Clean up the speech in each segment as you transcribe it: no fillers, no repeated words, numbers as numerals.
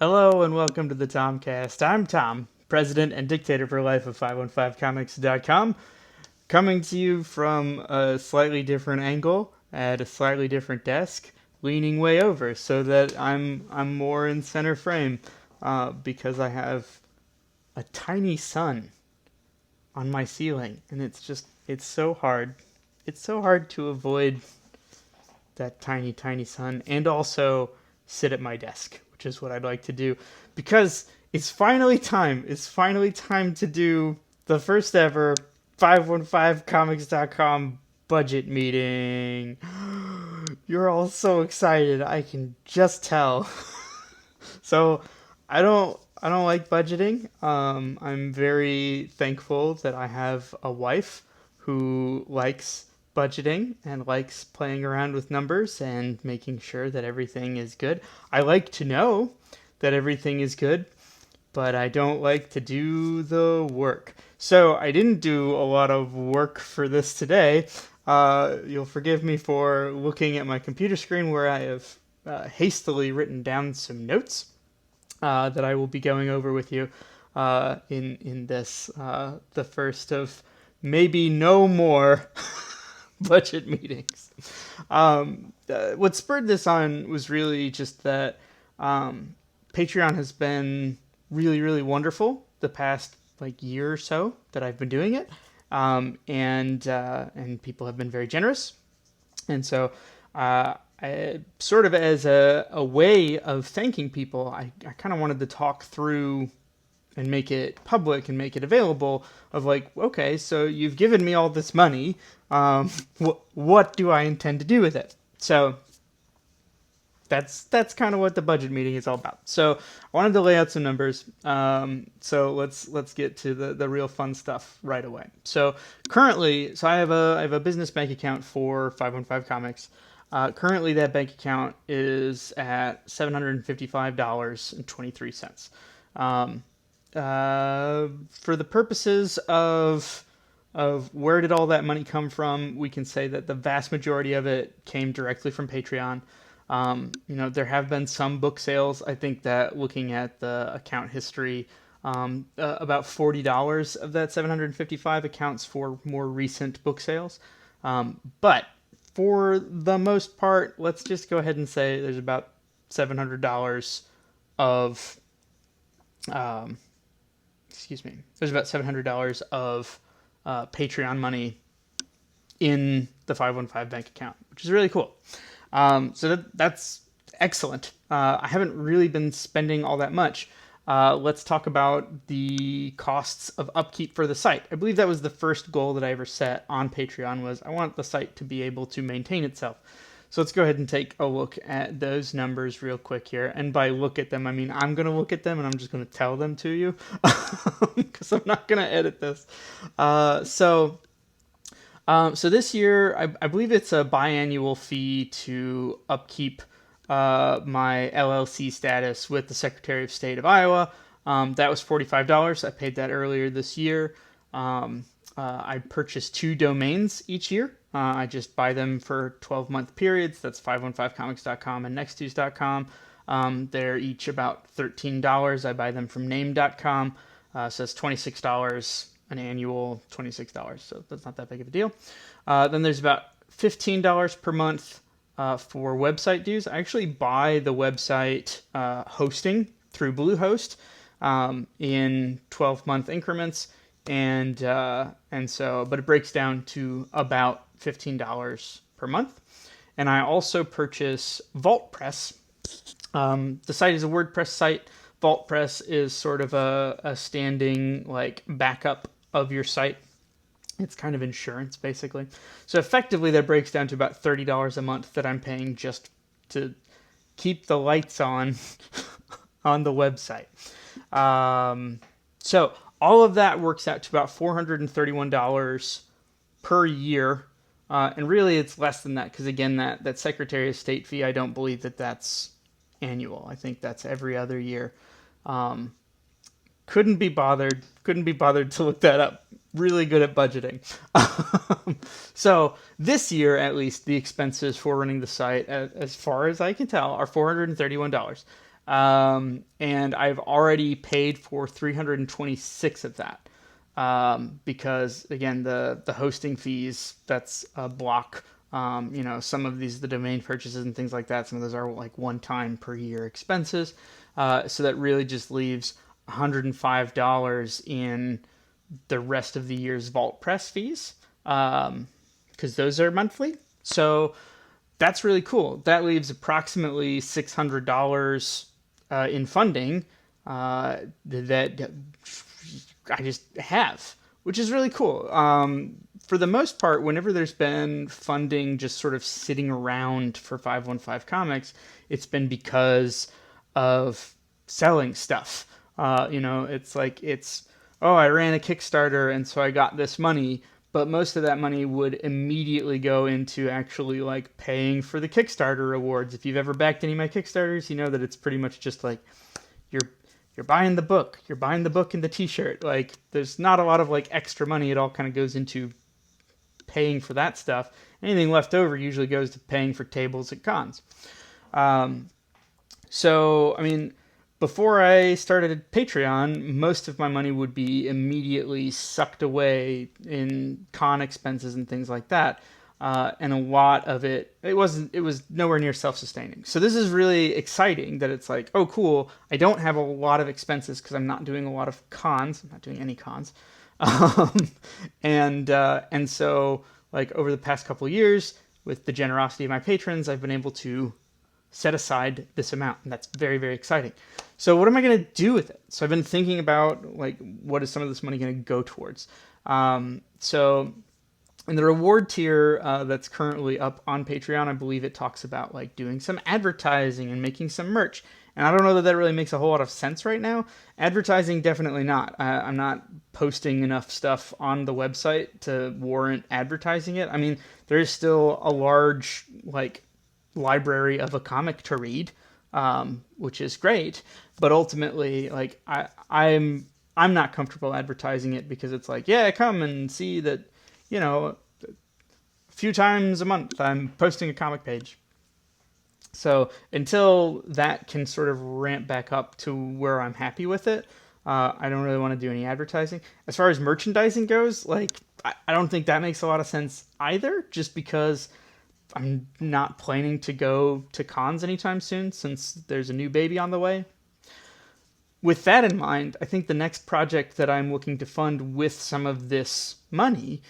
Hello and welcome to the Tomcast. I'm Tom, president and dictator for life of 515Comics.com, coming to you from a slightly different angle at a slightly different desk, leaning way over so that I'm more in center frame because I have a tiny sun on my ceiling, and it's so hard. It's so hard to avoid that tiny sun and also sit at my desk, which is what I'd like to do because it's finally time. It's finally time to do the first ever 515comics.com budget meeting. You're all so excited. I can just tell. So, I don't like budgeting. I'm very thankful that I have a wife who likes budgeting and likes playing around with numbers and making sure that everything is good. I like to know that everything is good, but I don't like to do the work. So I didn't do a lot of work for this today. You'll forgive me for looking at my computer screen where I have hastily written down some notes that I will be going over with you in this the first of maybe no more budget meetings. What spurred this on was really just that Patreon has been really wonderful the past like year or so that I've been doing it, and people have been very generous, and so sort of as a way of thanking people, I kind of wanted to talk through and make it public and make it available of like, okay, so you've given me all this money. What do I intend to do with it? So that's kind of what the budget meeting is all about. So I wanted to lay out some numbers. So let's get to the real fun stuff right away. So currently, I have a business bank account for 515 Comics. Currently, that bank account is at $755.23. For the purposes of where did all that money come from, we can say that the vast majority of it came directly from Patreon. There have been some book sales. I think that looking at the account history, about $40 of that 755 accounts for more recent book sales. But for the most part, let's just go ahead and say there's about $700 of, there's about $700 of Patreon money in the 515 bank account, which is really cool. So that's excellent. I haven't really been spending all that much. Let's talk about the costs of upkeep for the site. I believe that was the first goal that I ever set on Patreon was I want the site to be able to maintain itself. So let's go ahead and take a look at those numbers real quick here. And by look at them, I mean I'm going to look at them and I'm just going to tell them to you because I'm not going to edit this. So this year, I believe it's a biannual fee to upkeep my LLC status with the Secretary of State of Iowa. That was $45. I paid that earlier this year. I purchased 2 domains each year. I just buy them for 12-month periods. That's 515comics.com and nextnews.com. They're each about $13. I buy them from name.com. So it's $26 an annual, $26, so that's not that big of a deal. Then there's about $15 per month for website dues. I actually buy the website hosting through Bluehost in 12-month increments, and so, but it breaks down to about $15 per month. And I also purchase VaultPress. The site is a WordPress site. VaultPress is sort of a standing like backup of your site. It's kind of insurance, basically. So effectively, that breaks down to about $30 a month that I'm paying just to keep the lights on on the website. So all of that works out to about $431 per year. And really, it's less than that because, again, that Secretary of State fee, I don't believe that's annual. I think that's every other year. Couldn't be bothered to look that up. Really good at budgeting. So this year, at least, the expenses for running the site, as far as I can tell, are $431. And I've already paid for 326 of that. Because again, the hosting fees, that's a block. Some of these, the domain purchases and things like that, some of those are like one time per year expenses. So that really just leaves $105 in the rest of the year's Vault Press fees, because those are monthly. So that's really cool. That leaves approximately $600 in funding that I just have, which is really cool. For the most part, whenever there's been funding just sort of sitting around for 515 Comics, it's been because of selling stuff. It's like oh, I ran a Kickstarter and so I got this money, but most of that money would immediately go into actually like paying for the Kickstarter rewards. If you've ever backed any of my Kickstarters, you know that it's pretty much just like you're you're buying the book, and the t-shirt. Like there's not a lot of like extra money. It all kind of goes into paying for that stuff. Anything left over usually goes to paying for tables at cons. So, I mean, before I started Patreon, most of my money would be immediately sucked away in con expenses and things like that. And a lot of it was nowhere near self-sustaining. So this is really exciting that it's like, oh, cool. I don't have a lot of expenses because I'm not doing a lot of cons. I'm not doing any cons. And so like over the past couple of years, with the generosity of my patrons, I've been able to set aside this amount, and that's very, very exciting. So what am I going to do with it? So I've been thinking about like, what is some of this money going to go towards? So in the reward tier that's currently up on Patreon, I believe it talks about like doing some advertising and making some merch. And I don't know that that really makes a whole lot of sense right now. Advertising, definitely not. I'm not posting enough stuff on the website to warrant advertising it. I mean, there is still a large like library of a comic to read, which is great. But ultimately, like I'm not comfortable advertising it because it's like, yeah, come and see that, you know, a few times a month I'm posting a comic page. So until that can sort of ramp back up to where I'm happy with it, I don't really want to do any advertising. As far as merchandising goes, like I don't think that makes a lot of sense either, just because I'm not planning to go to cons anytime soon since there's a new baby on the way. With that in mind, I think the next project that I'm looking to fund with some of this money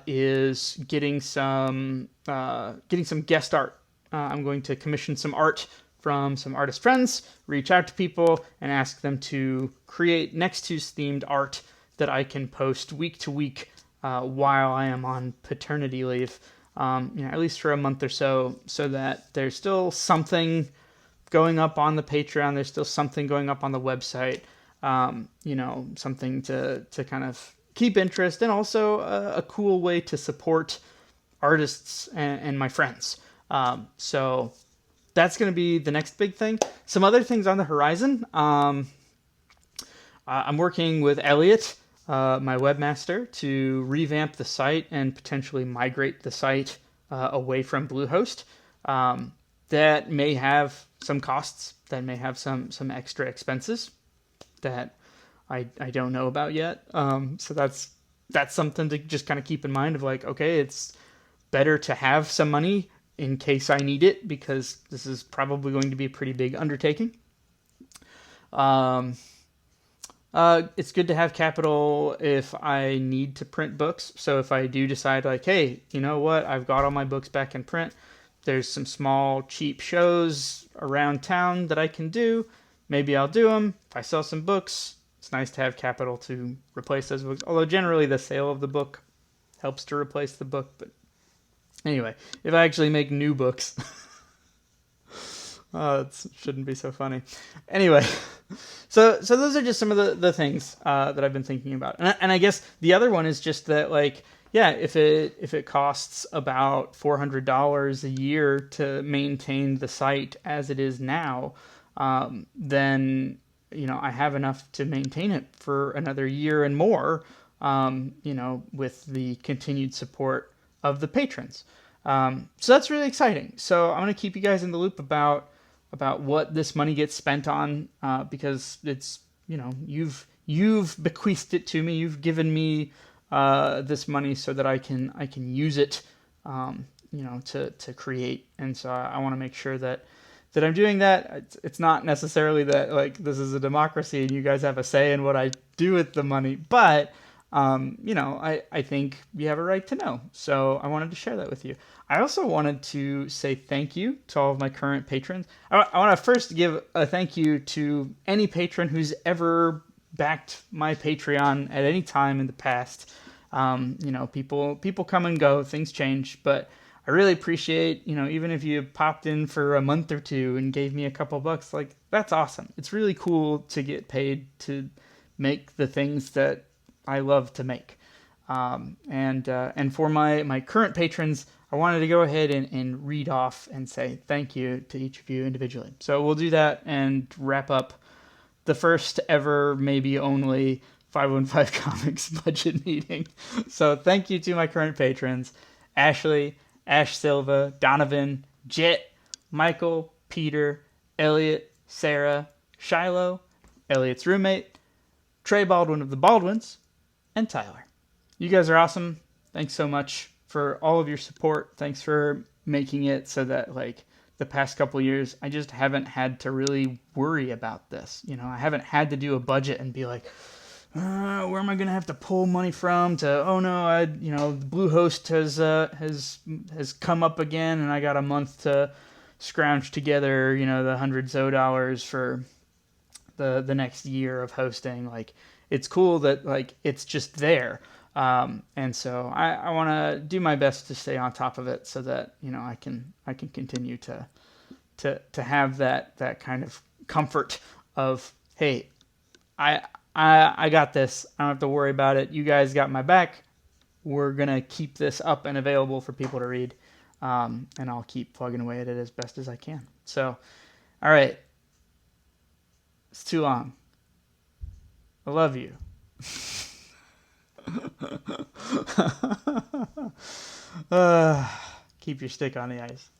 is getting some guest art. I'm going to commission some art from some artist friends, reach out to people, and ask them to create Next2's themed art that I can post week to week while I am on paternity leave, at least for a month or so that there's still something going up on the Patreon, there's still something going up on the website, something to kind of keep interest, and also a cool way to support artists and my friends. So that's going to be the next big thing. Some other things on the horizon. I'm working with Elliot, my webmaster, to revamp the site and potentially migrate the site away from Bluehost. That may have some costs, that may have some extra expenses that I don't know about yet. So that's something to just kind of keep in mind of like, okay, it's better to have some money in case I need it, because this is probably going to be a pretty big undertaking. It's good to have capital if I need to print books. So if I do decide like, hey, you know what, I've got all my books back in print, there's some small cheap shows around town that I can do, maybe I'll do them. If I sell some books, it's nice to have capital to replace those books. Although generally the sale of the book helps to replace the book, but anyway, if I actually make new books, it shouldn't be so funny. Anyway, so those are just some of the things that I've been thinking about, and I guess the other one is just that, like, yeah, if it costs about $400 a year to maintain the site as it is now, then I have enough to maintain it for another year and more. With the continued support of the patrons. So that's really exciting. So I'm going to keep you guys in the loop about about what this money gets spent on, because it's, you've bequeathed it to me. You've given me this money so that I can use it, to create. And so I want to make sure that I'm doing that. It's not necessarily that like this is a democracy and you guys have a say in what I do with the money, but I think you have a right to know. So I wanted to share that with you. I also wanted to say thank you to all of my current patrons. I want to first give a thank you to any patron who's ever backed my Patreon at any time in the past. People come and go, things change, but I really appreciate, even if you popped in for a month or two and gave me a couple bucks, like that's awesome. It's really cool to get paid to make the things that I love to make. And for my current patrons, I wanted to go ahead and read off and say thank you to each of you individually. So we'll do that and wrap up the first ever, maybe only 515 Comics budget meeting. So thank you to my current patrons: Ashley, Ash Silva, Donovan, Jet, Michael, Peter, Elliot, Sarah, Shiloh, Elliot's roommate, Trey Baldwin of the Baldwins, and Tyler. You guys are awesome. Thanks so much for all of your support. Thanks for making it so that like the past couple years, I just haven't had to really worry about this. I haven't had to do a budget and be like, where am I going to have to pull money from to, oh no, the Bluehost has come up again and I got a month to scrounge together, the hundreds of dollars for the next year of hosting. Like, it's cool that like it's just there. And so I want to do my best to stay on top of it so that, I can continue to have that kind of comfort of, hey, I got this. I don't have to worry about it. You guys got my back. We're going to keep this up and available for people to read. And I'll keep plugging away at it as best as I can. So, all right. It's too long. I love you. Keep your stick on the ice.